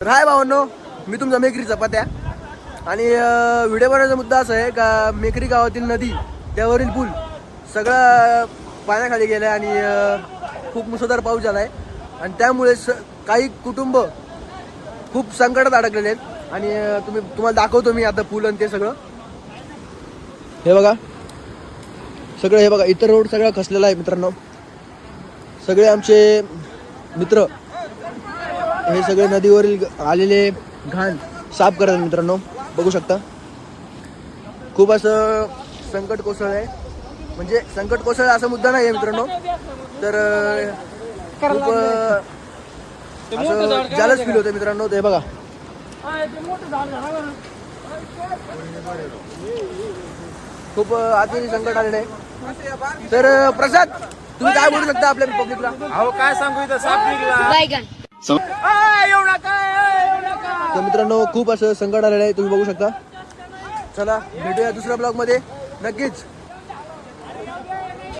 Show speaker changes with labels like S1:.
S1: तर हाय भावांनो, मी तुमचा मेकरी चपात्या आणि व्हिडिओ बनवण्याचा मुद्दा असा आहे का मेकरी गावातील नदी त्यावरील पूल सगळं पाण्याखाली गेलं आहे आणि खूप मुसळधार पाऊस झाला आहे आणि त्यामुळे काही कुटुंब खूप संकटात अडकलेले आहेत आणि तुम्हाला दाखवतो मी आता पूल आणि ते सगळं. हे बघा सगळं, हे बघा इतर रोड सगळा खचलेला आहे मित्रांनो. सगळे आमचे मित्र हे सगळे नदीवरील आलेले घाण साफ करतात मित्रांनो, बघू शकता. खूप असं संकट कोसळलं आहे, म्हणजे संकट कोसळलं असा मुद्दा नाही आहे मित्रांनो, तर खूप असं जालच फील होतं मित्रांनो. ते बघा खूप आतमध्ये संकट आलेलं आहे. तर प्रसाद, तुम्ही काय बोलू शकता आपल्या पब्लिकला?
S2: अहो काय सांगू, इथं साप निघला.
S1: तर मित्रांनो खूप असं संकट आलेलं आहे, तुम्ही बघू शकता. चला भेटूया दुसऱ्या ब्लॉग मध्ये नक्कीच.